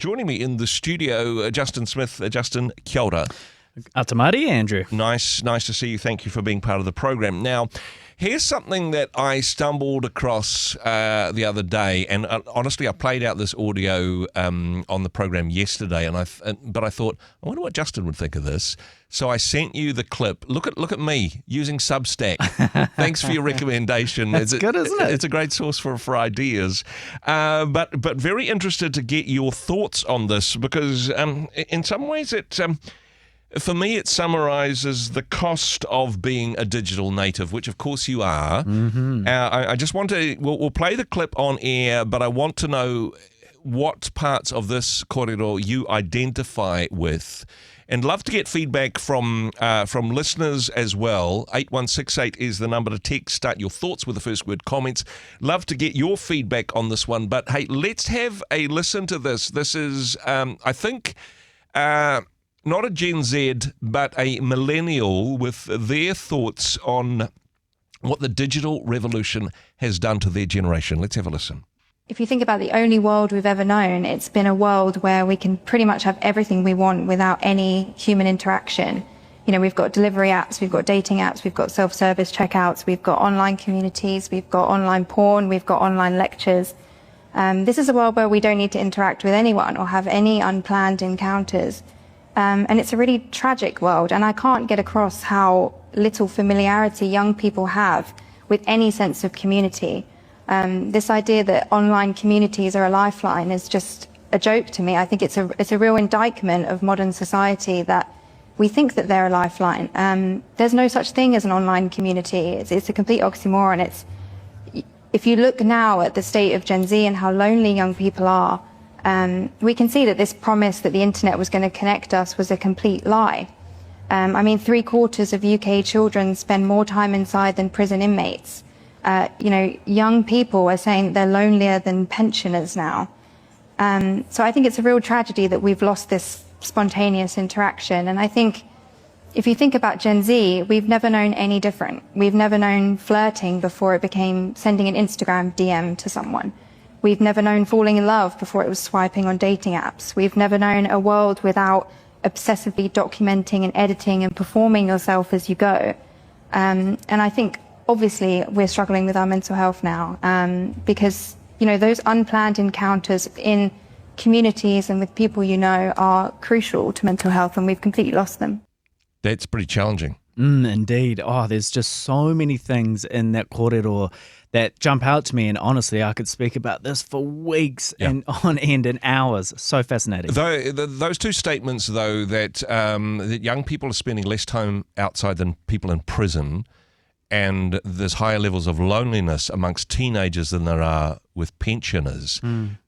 Joining me in the studio, Justin Smith. Justin, kia ora. Atamari, Andrew. Nice to see you. Thank you for being part of the program. Now, here's something that I stumbled across the other day, and honestly, I played out this audio on the program yesterday, but I thought, I wonder what Justin would think of this. So I sent you the clip. Look at me using Substack. Thanks for your recommendation. That's good, isn't it? It's a great source for ideas. But very interested to get your thoughts on this because in some ways for me, it summarizes the cost of being a digital native, which of course you are. Mm-hmm. I just want to, we'll play the clip on air, but I want to know what parts of this corridor you identify with. And love to get feedback from listeners as well. 8168 is the number to text. Start your thoughts with the first word comments. Love to get your feedback on this one. But hey, let's have a listen to this. This is, I think... not a Gen Z, but a millennial with their thoughts on what the digital revolution has done to their generation. Let's have a listen. If you think about the only world we've ever known, it's been a world where we can pretty much have everything we want without any human interaction. You know, we've got delivery apps, we've got dating apps, we've got self-service checkouts, we've got online communities, we've got online porn, we've got online lectures. This is a world where we don't need to interact with anyone or have any unplanned encounters. And it's a really tragic world, and I can't get across how little familiarity young people have with any sense of community. This idea that online communities are a lifeline is just a joke to me. I think it's a real indictment of modern society that we think that they're a lifeline. There's no such thing as an online community. It's a complete oxymoron. If you look now at the state of Gen Z and how lonely young people are, we can see that this promise that the internet was going to connect us was a complete lie. I mean, 3/4 of UK children spend more time inside than prison inmates. Young people are saying they're lonelier than pensioners now. So I think it's a real tragedy that we've lost this spontaneous interaction. And I think if you think about Gen Z, we've never known any different. We've never known flirting before it became sending an Instagram DM to someone. We've never known falling in love before it was swiping on dating apps. We've never known a world without obsessively documenting and editing and performing yourself as you go. And I think, obviously, we're struggling with our mental health now because, those unplanned encounters in communities and with people are crucial to mental health, and we've completely lost them. That's pretty challenging. Indeed. Oh, there's just so many things in that corridor that jump out to me, and honestly, I could speak about this for weeks and on end and hours. So fascinating. Those two statements, though, that young people are spending less time outside than people in prison, and there's higher levels of loneliness amongst teenagers than there are with pensioners.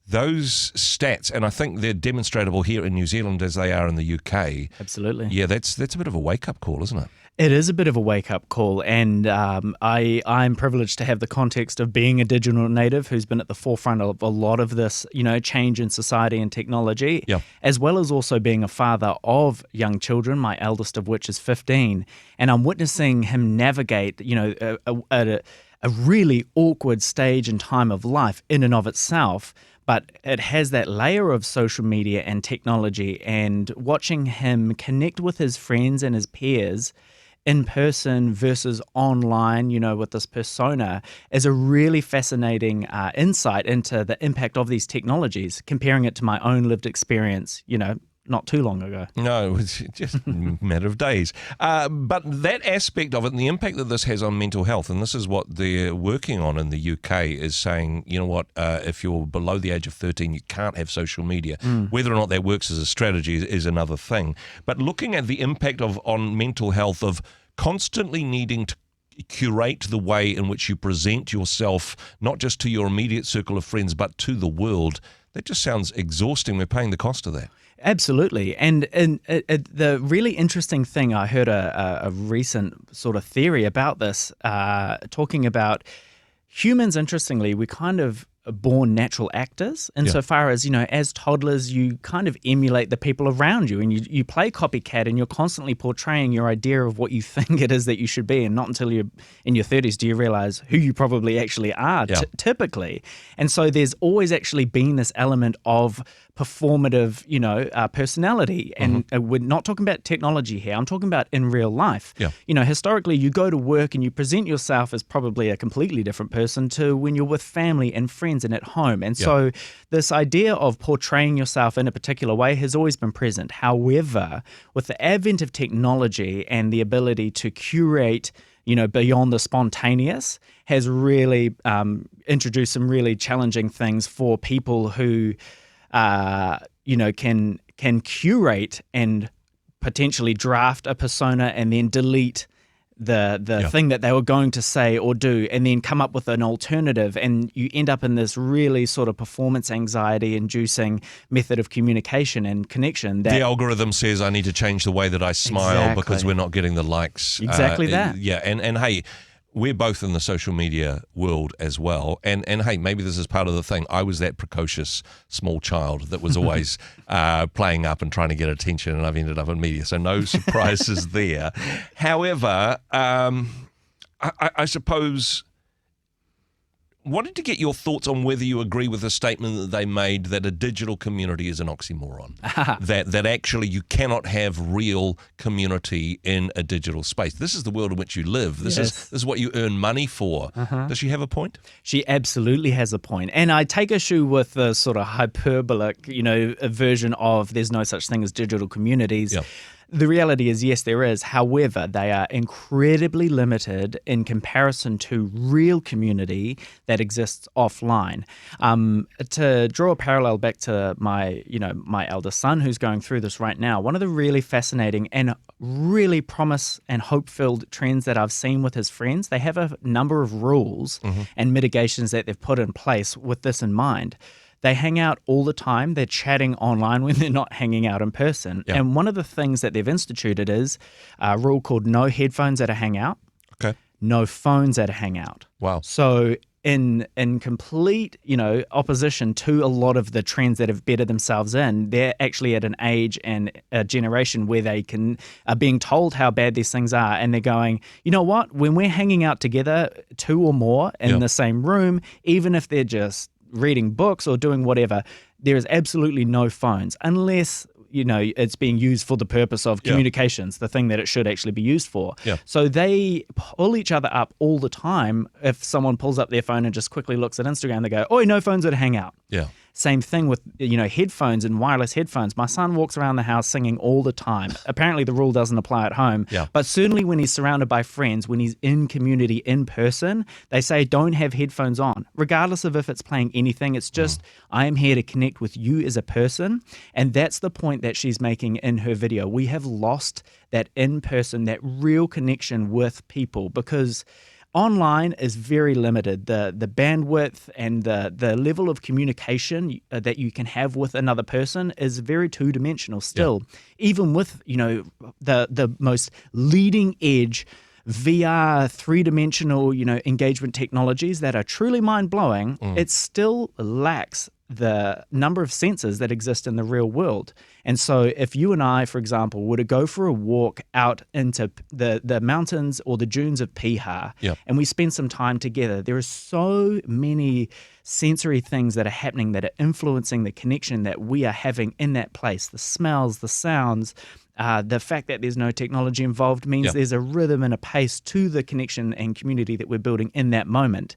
Those stats, and I think they're demonstrable here in New Zealand as they are in the UK. Absolutely. Yeah, that's a bit of a wake-up call, isn't it? It is a bit of a wake-up call, and I'm privileged to have the context of being a digital native who's been at the forefront of a lot of this, change in society and technology, as well as also being a father of young children, my eldest of which is 15, and I'm witnessing him navigate, a really awkward stage and time of life in and of itself. But it has that layer of social media and technology, and watching him connect with his friends and his peers in person versus online, with this persona, is a really fascinating insight into the impact of these technologies, comparing it to my own lived experience, not too long ago. No, it's just a matter of days. But that aspect of it and the impact that this has on mental health, and this is what they're working on in the UK, is saying, if you're below the age of 13, you can't have social media. Whether or not that works as a strategy is another thing. But looking at the impact on mental health of constantly needing to curate the way in which you present yourself, not just to your immediate circle of friends, but to the world, that just sounds exhausting. We're paying the cost of that. Absolutely. And the really interesting thing, I heard a recent sort of theory about this, talking about humans, interestingly, we kind of born natural actors insofar as, as toddlers, you kind of emulate the people around you, and you play copycat, and you're constantly portraying your idea of what you think it is that you should be, and not until you're in your 30s do you realize who you probably actually are, typically. And so there's always actually been this element of performative, personality. And we're not talking about technology here. I'm talking about in real life. Yeah. Historically, you go to work and you present yourself as probably a completely different person to when you're with family and friends and at home. And so this idea of portraying yourself in a particular way has always been present. However, with the advent of technology and the ability to curate beyond the spontaneous, has really introduced some really challenging things for people who, can curate and potentially draft a persona and then delete the thing that they were going to say or do, and then come up with an alternative, and you end up in this really sort of performance anxiety inducing method of communication and connection. That the algorithm says I need to change the way that I smile because we're not getting the likes. Exactly that. Yeah, and hey, we're both in the social media world as well. And hey, maybe this is part of the thing. I was that precocious small child that was always playing up and trying to get attention, and I've ended up in media. So no surprises there. However, I suppose, wanted to get your thoughts on whether you agree with the statement that they made that a digital community is an oxymoron. that actually you cannot have real community in a digital space. This is the world in which you live. This is what you earn money for. Does she have a point? She absolutely has a point. And I take issue with the sort of hyperbolic, version of there's no such thing as digital communities. Yeah. The reality is, yes, there is. However, they are incredibly limited in comparison to real community that exists offline. To draw a parallel back to my eldest son who's going through this right now, one of the really fascinating and really promise and hope-filled trends that I've seen with his friends, they have a number of rules and mitigations that they've put in place with this in mind. They hang out all the time. They're chatting online when they're not hanging out in person. Yeah. And one of the things that they've instituted is a rule called no headphones at a hangout, no phones at a hangout. Wow. So in complete, opposition to a lot of the trends that have bettered themselves in, they're actually at an age and a generation where they are being told how bad these things are, and they're going, you know what? When we're hanging out together, two or more in the same room, even if they're just reading books or doing whatever, there is absolutely no phones unless it's being used for the purpose of communications, the thing that it should actually be used for. So they pull each other up all the time. If someone pulls up their phone and just quickly looks at Instagram, they go, "Oh, no phones at a hangout." Same thing with headphones and wireless headphones. My son walks around the house singing all the time. Apparently the rule doesn't apply at home. But certainly when he's surrounded by friends, when he's in community in person, they say don't have headphones on, regardless of if it's playing anything. It's just, I am here to connect with you as a person. And that's the point that she's making in her video. We have lost that in-person, that real connection with people, because online is very limited. The bandwidth and the level of communication that you can have with another person is very two-dimensional still. Even with the most leading edge VR, three-dimensional engagement technologies that are truly mind-blowing, it still lacks the number of sensors that exist in the real world. And so if you and I, for example, were to go for a walk out into the mountains or the dunes of Piha, and we spend some time together, there are so many sensory things that are happening that are influencing the connection that we are having in that place. The smells, the sounds, the fact that there's no technology involved means there's a rhythm and a pace to the connection and community that we're building in that moment.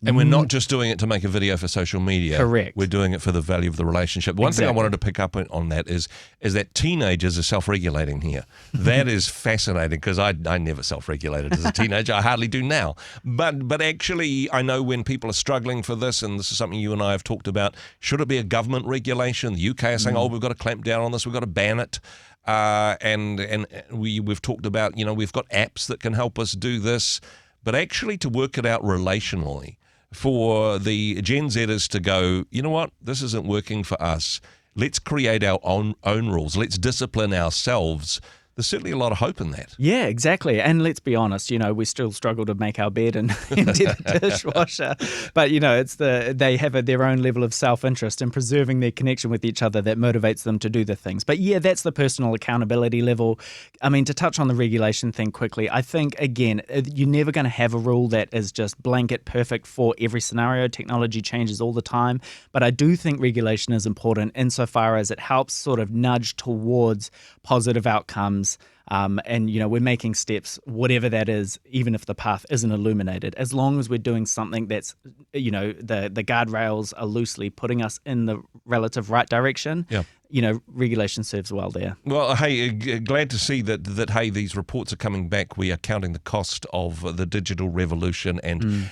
And we're not just doing it to make a video for social media. Correct. We're doing it for the value of the relationship. One thing I wanted to pick up on that is that teenagers are self-regulating here. That is fascinating, because I never self-regulated as a teenager. I hardly do now. But actually, I know when people are struggling for this, and this is something you and I have talked about, should it be a government regulation? The UK is saying, we've got to clamp down on this, we've got to ban it. And we've talked about, we've got apps that can help us do this. But actually to work it out relationally, for the Gen Zers to go, you know what, this isn't working for us. Let's create our own rules. Let's discipline ourselves there's certainly a lot of hope in that. Yeah, exactly. And let's be honest, we still struggle to make our bed and empty the dishwasher. But, it's they have their own level of self-interest in preserving their connection with each other that motivates them to do the things. But yeah, that's the personal accountability level. I mean, to touch on the regulation thing quickly, I think, again, you're never going to have a rule that is just blanket perfect for every scenario. Technology changes all the time. But I do think regulation is important insofar as it helps sort of nudge towards positive outcomes. And, we're making steps, whatever that is, even if the path isn't illuminated, as long as we're doing something that's, the guardrails are loosely putting us in the relative right direction. Yeah. Regulation serves well there. Well, hey, glad to see that hey, these reports are coming back. We are counting the cost of the digital revolution and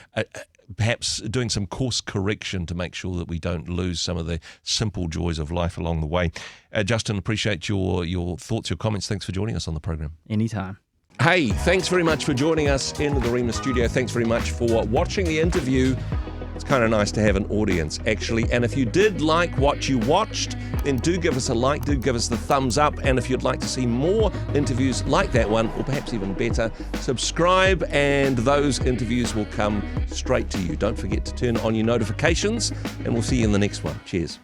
perhaps doing some course correction to make sure that we don't lose some of the simple joys of life along the way. Justin, appreciate your thoughts, your comments. Thanks for joining us on the program. Anytime. Hey, thanks very much for joining us in the Rhema studio. Thanks very much for watching the interview. It's kind of nice to have an audience, actually. And if you did like what you watched, then do give us a like, do give us the thumbs up. And if you'd like to see more interviews like that one, or perhaps even better, subscribe and those interviews will come straight to you. Don't forget to turn on your notifications, and we'll see you in the next one. Cheers.